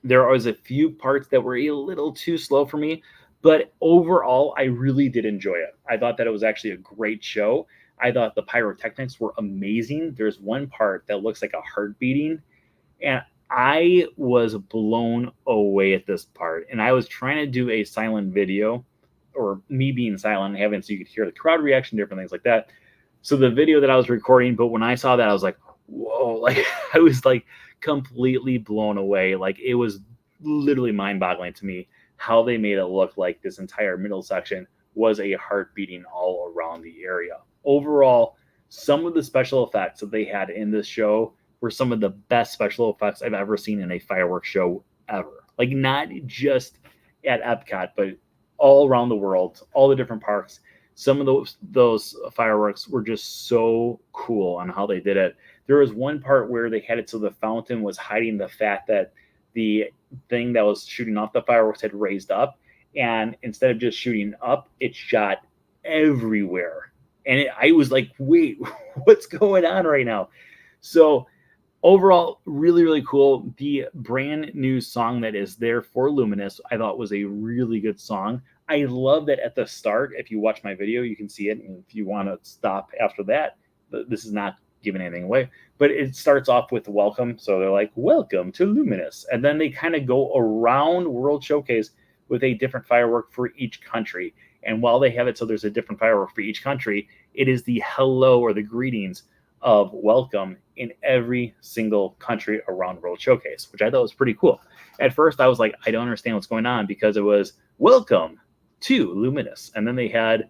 there was a few parts that were a little too slow for me, but overall, I really did enjoy it. I thought that it was actually a great show. I thought the pyrotechnics were amazing. There's one part that looks like a heart beating, and I was blown away at this part. And I was trying to do a silent video, or me being silent, having so you could hear the crowd reaction, different things like that. So the video that I was recording, but when I saw that, I was like, whoa, like I was like completely blown away. Like it was literally mind-boggling to me how they made it look like this entire middle section was a heart beating all around the area. Overall, some of the special effects that they had in this show were some of the best special effects I've ever seen in a fireworks show ever. Like not just at Epcot, but all around the world, all the different parks. Some of those fireworks were just so cool on how they did it. There was one part where they had it so the fountain was hiding the fact that the thing that was shooting off the fireworks had raised up, and instead of just shooting up, it shot everywhere. And I was like, wait, what's going on right now? So overall, really, really cool. The brand new song that is there for Luminous, I thought was a really good song. I love that at the start, if you watch my video, you can see it. And if you want to stop after that, this is not giving anything away, but it starts off with welcome. So they're like, welcome to Luminous. And then they kind of go around World Showcase with a different firework for each country. And while they have it so there's a different firework for each country, it is the hello or the greetings of welcome in every single country around World Showcase, which I thought was pretty cool. At first, I was like, I don't understand what's going on because it was welcome to Luminous. And then they had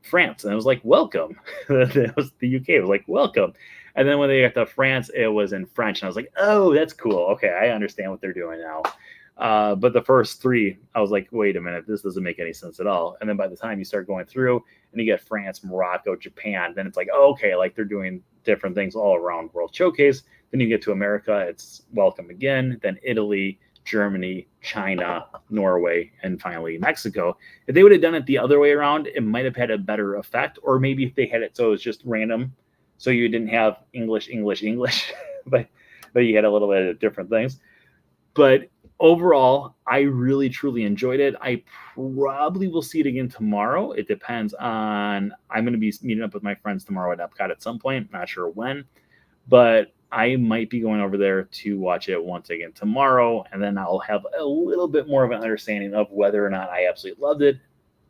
France, and it was like, welcome. It was the UK, it was like, welcome. And then when they got to France, it was in French. And I was like, oh, that's cool. Okay, I understand what they're doing now. But the first three, I was like, wait a minute, this doesn't make any sense at all. And then by the time you start going through and you get France, Morocco, Japan, then it's like, oh, okay, like they're doing different things all around World Showcase. Then you get to America, it's welcome again. Then Italy, Germany, China, Norway, and finally Mexico. If they would have done it the other way around, it might have had a better effect. Or maybe if they had it so it was just random, so you didn't have English, English, English, but you had a little bit of different things. But overall, I really truly enjoyed it. I probably will see it again tomorrow. It depends on, I'm going to be meeting up with my friends tomorrow at Epcot at some point. Not sure when, but I might be going over there to watch it once again tomorrow, and then I'll have a little bit more of an understanding of whether or not I absolutely loved it.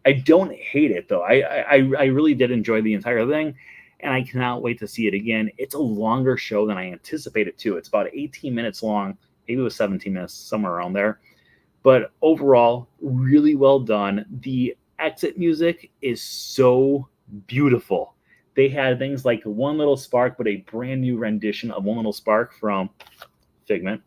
I don't hate it though. I really did enjoy the entire thing, and I cannot wait to see it again. It's a longer show than I anticipated too. It's about 18 minutes long. Maybe it was 17 minutes, somewhere around there. But overall, really well done. The exit music is so beautiful. They had things like One Little Spark, but a brand new rendition of One Little Spark from Figment.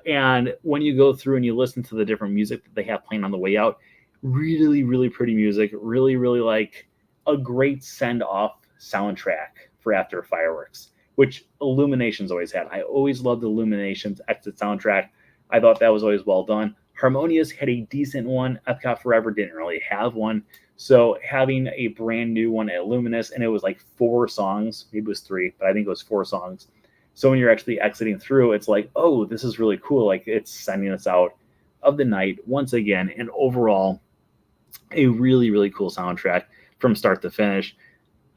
And when you go through and you listen to the different music that they have playing on the way out, really, really pretty music. Really, really like a great send-off soundtrack for after fireworks, which Illuminations always had. I always loved Illuminations exit soundtrack. I thought that was always well done. Harmonious had a decent one. Epcot Forever didn't really have one. So having a brand new one at Luminous, and it was like 4 songs, maybe it was 3, but I think it was 4 songs. So when you're actually exiting through, it's like, oh, this is really cool. Like it's sending us out of the night once again. And overall, a really, really cool soundtrack from start to finish.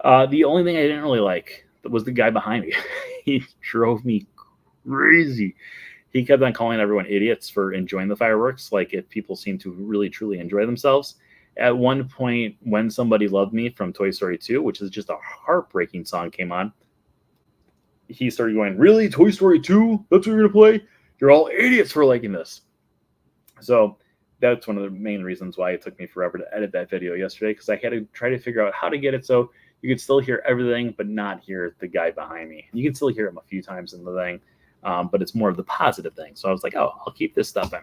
The only thing I didn't really like was the guy behind me. He drove me crazy. He kept on calling everyone idiots for enjoying the fireworks, like if people seem to really truly enjoy themselves. At one point, When Somebody Loved Me from Toy Story 2, which is just a heartbreaking song, came on, he started going, really? Toy Story 2? That's what you're going to play? You're all idiots for liking this. So that's one of the main reasons why it took me forever to edit that video yesterday, because I had to try to figure out how to get it so you could still hear everything, but not hear the guy behind me. You can still hear him a few times in the thing, but it's more of the positive thing. So I was like, oh, I'll keep this stuff in.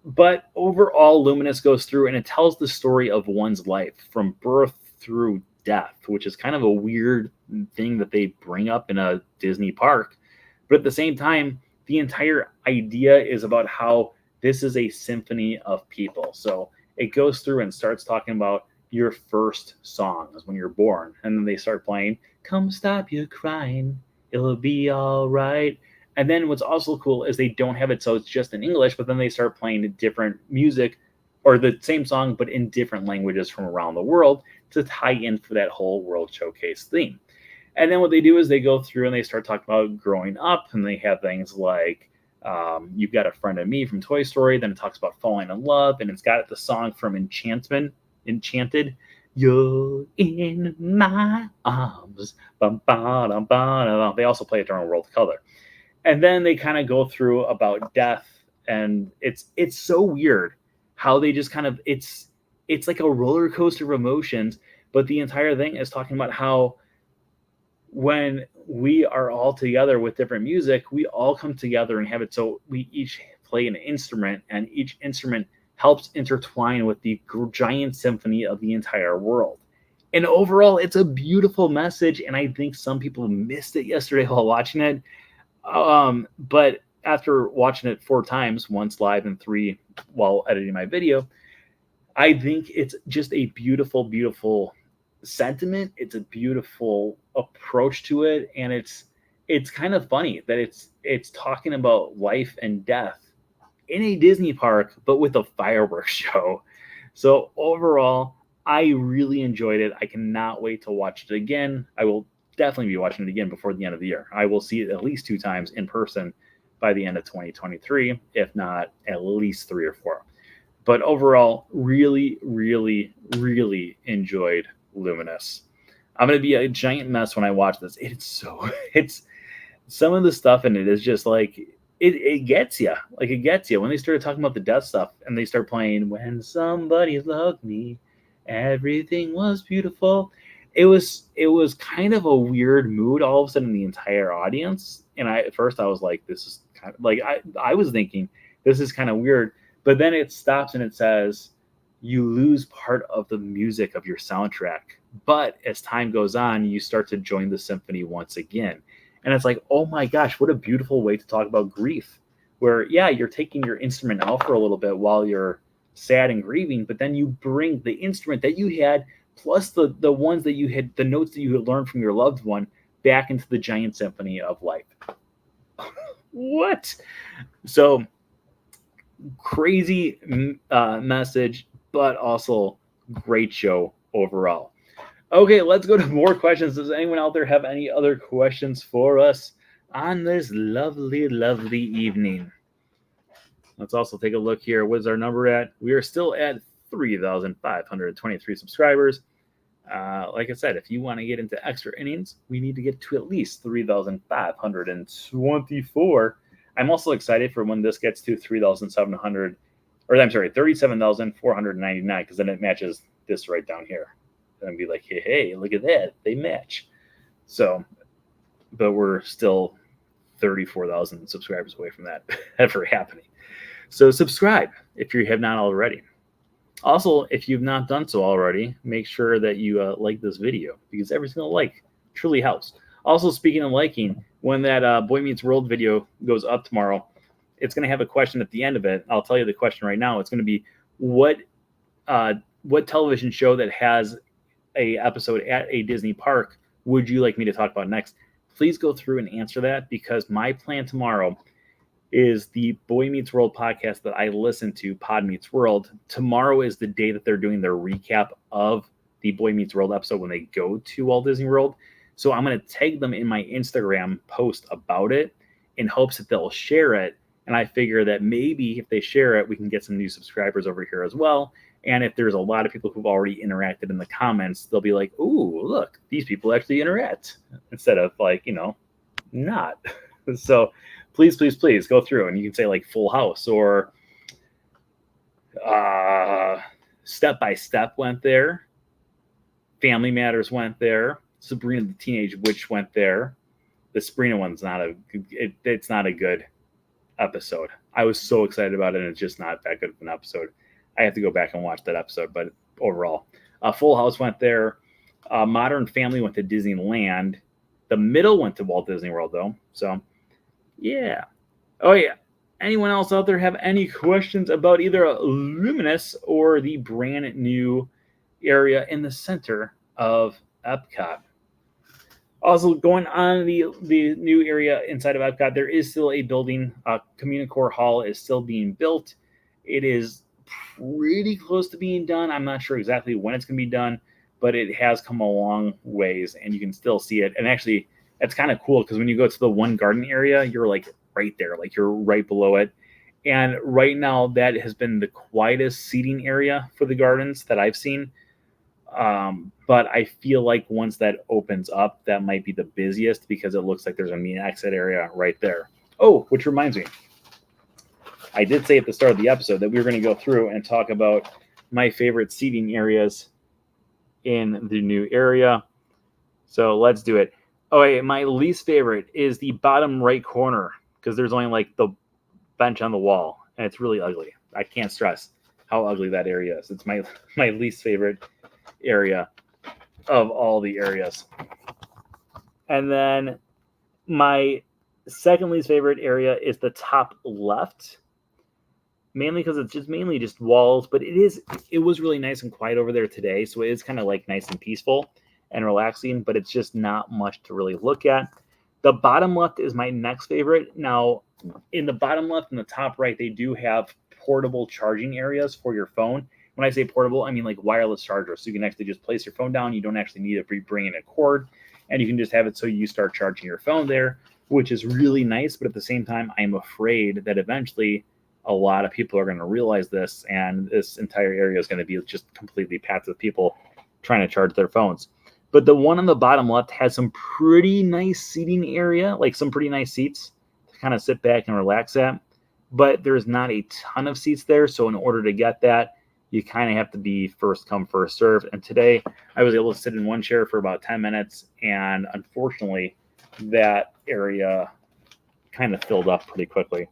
But overall, Luminous goes through and it tells the story of one's life from birth through death, which is kind of a weird thing that they bring up in a Disney park. But at the same time, the entire idea is about how this is a symphony of people. So it goes through and starts talking about your first song is when you're born. And then they start playing, Come Stop Your Crying, It'll Be All Right. And then what's also cool is they don't have it so it's just in English, but then they start playing different music or the same song, but in different languages from around the world to tie in for that whole World Showcase theme. And then what they do is they go through and they start talking about growing up, and they have things like You've Got a Friend in Me from Toy Story. Then it talks about falling in love, and it's got the song from Enchanted. You're in my arms. Bum, ba, dum, ba, dum. They also play it during World Color. And then they kind of go through about death, and it's so weird how they just kind of it's like a roller coaster of emotions, but the entire thing is talking about how when we are all together with different music, we all come together and have it so we each play an instrument, and each instrument helps intertwine with the giant symphony of the entire world. And overall, it's a beautiful message, and I think some people missed it yesterday while watching it. But after watching it 4 times, once live and 3 while editing my video, I think it's just a beautiful, beautiful sentiment. It's a beautiful approach to it, and it's kind of funny that it's talking about life and death in a Disney park, but with a fireworks show. So overall, I really enjoyed it. I cannot wait to watch it again. I will definitely be watching it again before the end of the year. I will see it at least 2 times in person by the end of 2023, if not at least 3 or 4. But overall, really, really, really enjoyed Luminous. I'm going to be a giant mess when I watch this. It's some of the stuff in it is just like, it gets you. Like, it gets you. When they started talking about the death stuff and they start playing, When Somebody Loved Me, Everything Was Beautiful. It was kind of a weird mood all of a sudden in the entire audience. And at first I was like, this is kind of like, I was thinking this is kind of weird, but then it stops and it says you lose part of the music of your soundtrack, but as time goes on, you start to join the symphony once again. And it's like, oh my gosh, what a beautiful way to talk about grief, where yeah, you're taking your instrument out for a little bit while you're sad and grieving, but then you bring the instrument that you had plus the ones that you had, the notes that you had learned from your loved one, back into the giant symphony of life. What? So crazy message, but also great show overall. Okay, let's go to more questions. Does anyone out there have any other questions for us on this lovely, lovely evening? Let's also take a look here. What's our number at? We are still at 3,523 subscribers. Like I said, if you want to get into extra innings, we need to get to at least 3,524. I'm also excited for when this gets to 3,700, or I'm sorry, 37,499, because then it matches this right down here. And be like, hey, look at that. They match. So, but we're still 34,000 subscribers away from that ever happening. So subscribe if you have not already. Also, if you've not done so already, make sure that you like this video, because every single like truly helps. Also, speaking of liking, when that Boy Meets World video goes up tomorrow, it's going to have a question at the end of it. I'll tell you the question right now. It's going to be, what television show that has a episode at a Disney park would you like me to talk about next? please go through and answer that, because my plan tomorrow is the Boy Meets World podcast that I listen to, Pod Meets World. Tomorrow is the day that they're doing their recap of the Boy Meets World episode when they go to Walt Disney World. So I'm going to tag them in my Instagram post about it in hopes that they'll share it. And I figure that maybe if they share it, we can get some new subscribers over here as well. And if there's a lot of people who've already interacted in the comments, they'll be like, ooh, look, these people actually interact, instead of like, not. So please go through, and you can say like Full House or Step by Step went there. Family Matters went there. Sabrina the Teenage Witch went there. The Sabrina one's it's not a good episode. I was so excited about it, and it's just not that good of an episode. I have to go back and watch that episode, but overall, Full House went there. Modern Family went to Disneyland. The Middle went to Walt Disney World, though. So, yeah. Oh, yeah. Anyone else out there have any questions about either Luminous or the brand new area in the center of Epcot? Also, going on the new area inside of Epcot, there is still a building. Communicore Hall is still being built. It is pretty close to being done. I'm not sure exactly when it's going to be done, but it has come a long ways, and you can still see it. And actually, it's kind of cool because when you go to the One Garden area, you're like right there, like you're right below it. And right now, that has been the quietest seating area for the gardens that I've seen. But I feel like once that opens up, that might be the busiest, because it looks like there's a main exit area right there. Oh, which reminds me, I did say at the start of the episode that we were going to go through and talk about my favorite seating areas in the new area. So let's do it. Oh, wait, my least favorite is the bottom right corner, because there's only like the bench on the wall, and it's really ugly. I can't stress how ugly that area is. It's my least favorite area of all the areas. And then my second least favorite area is the top left, mainly because it's mainly just walls, but it was really nice and quiet over there today, so it is kind of like nice and peaceful and relaxing, but it's just not much to really look at. The bottom left is my next favorite. Now, in the bottom left and the top right, they do have portable charging areas for your phone. When I say portable, I mean like wireless chargers. So you can actually just place your phone down. You don't actually need to bring in a cord, and you can just have it so you start charging your phone there, which is really nice. But at the same time, I'm afraid that eventually a lot of people are going to realize this, and this entire area is going to be just completely packed with people trying to charge their phones. But the one on the bottom left has some pretty nice seating area, like some pretty nice seats to kind of sit back and relax at. But there's not a ton of seats there. So in order to get that, you kind of have to be first come, first serve. And today I was able to sit in one chair for about 10 minutes. And unfortunately, that area kind of filled up pretty quickly.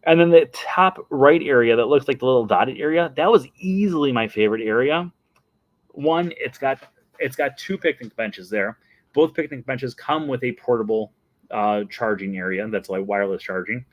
And then the top right area that looks like the little dotted area, that was easily my favorite area. One, it's got two picnic benches there. Both picnic benches come with a portable charging area that's like wireless charging.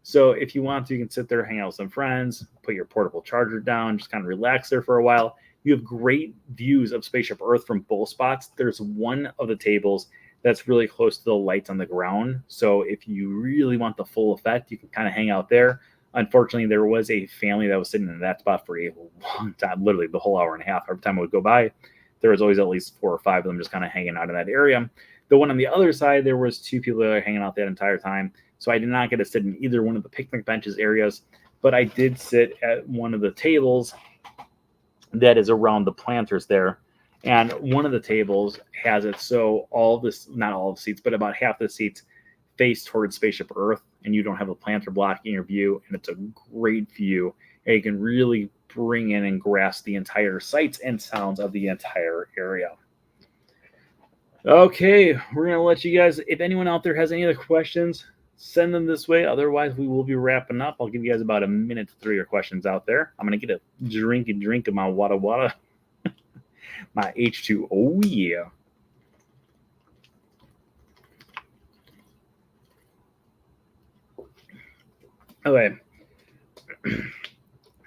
So if you want to, you can sit there, hang out with some friends, put your portable charger down, just kind of relax there for a while. You have great views of Spaceship Earth from both spots. There's one of the tables that's really close to the lights on the ground. So if you really want the full effect, you can kind of hang out there. Unfortunately, there was a family that was sitting in that spot for a long time, literally the whole hour and a half. Every time I would go by, there was always at least 4 or 5 of them just kind of hanging out in that area. The one on the other side, there was 2 people that were hanging out that entire time. So I did not get to sit in either one of the picnic benches areas, but I did sit at one of the tables that is around the planters there. And one of the tables has it so not all of the seats, but about half the seats face towards Spaceship Earth, and you don't have a planter blocking your view, and it's a great view. And you can really bring in and grasp the entire sights and sounds of the entire area. Okay, we're going to let you guys, if anyone out there has any other questions, send them this way. Otherwise, we will be wrapping up. I'll give you guys about a minute to throw your questions out there. I'm going to get a drink of my wada, my H2. Oh, yeah. Okay.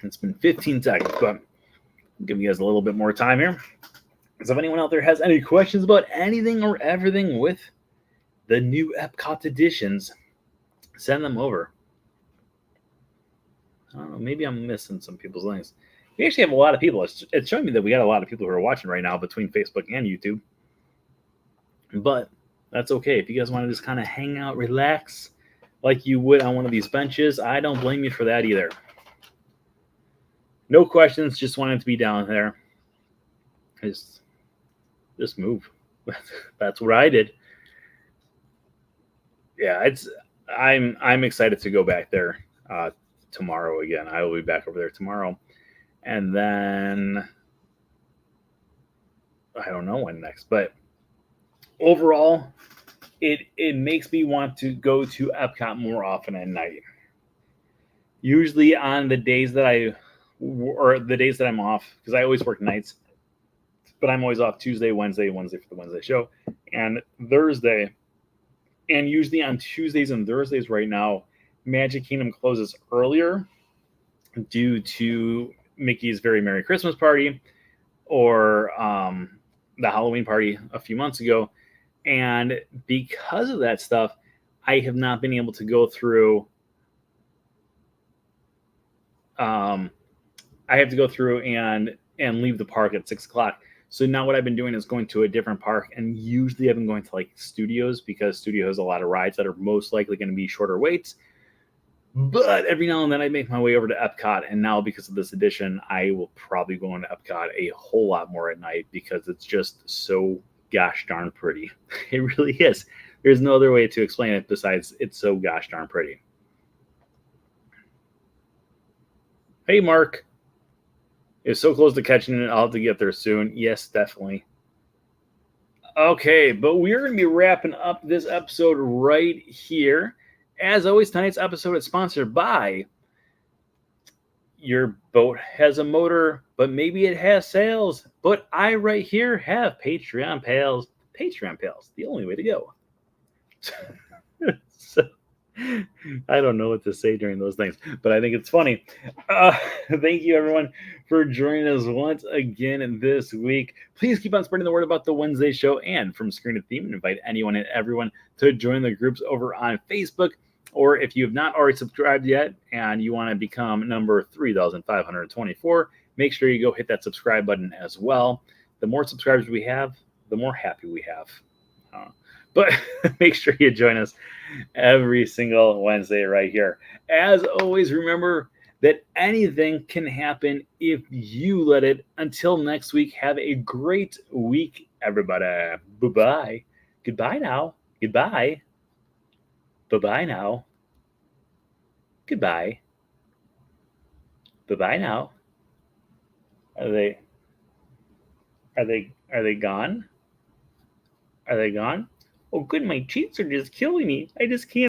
It's been 15 seconds, but I'll give you guys a little bit more time here. So if anyone out there has any questions about anything or everything with the new Epcot editions, send them over. I don't know, maybe I'm missing some people's links. We actually have a lot of people. It's showing me that we got a lot of people who are watching right now between Facebook and YouTube. But that's okay. If you guys want to just kind of hang out, relax, like you would on one of these benches, I don't blame you for that either. No questions, just wanted to be down there. Just move. That's what I did. Yeah, I'm excited to go back there tomorrow again. I will be back over there tomorrow, and then I don't know when next, but overall, it makes me want to go to Epcot more often at night. Usually on the days that I'm off, because I always work nights, but I'm always off Tuesday, Wednesday for the Wednesday show, and Thursday. And usually on Tuesdays and Thursdays right now, Magic Kingdom closes earlier due to Mickey's Very Merry Christmas Party or the Halloween party a few months ago. And because of that stuff, I have not been able to go through. I have to go through and leave the park at 6:00. So now what I've been doing is going to a different park, and usually I've been going to like Studios because Studio has a lot of rides that are most likely going to be shorter waits. But every now and then I make my way over to Epcot, and now because of this edition, I will probably go into Epcot a whole lot more at night because it's just so gosh darn pretty. It really is. There's no other way to explain it besides it's so gosh darn pretty. Hey, Mark. It's so close to catching it. I'll have to get there soon. Yes, definitely. Okay, but we're going to be wrapping up this episode right here. As always, tonight's episode is sponsored by Your Boat Has a Motor, but maybe it has sails. But I right here have Patreon Pals. Patreon Pals, the only way to go. So, I don't know what to say during those things, but I think it's funny. Thank you, everyone, for joining us once again this week. Please keep on spreading the word about the Wednesday show and From Screen to Theme, and invite anyone and everyone to join the groups over on Facebook. Or if you have not already subscribed yet and you want to become number 3,524, make sure you go hit that subscribe button as well. The more subscribers we have, the more happy we have. But make sure you join us every single Wednesday right here. As always, remember that anything can happen if you let it. Until next week, have a great week, everybody. Bye-bye. Goodbye now. Goodbye. Bye-bye now. Goodbye. Bye-bye now. Are they gone? Are they gone? Oh, good, my cheeks are just killing me. I just can't.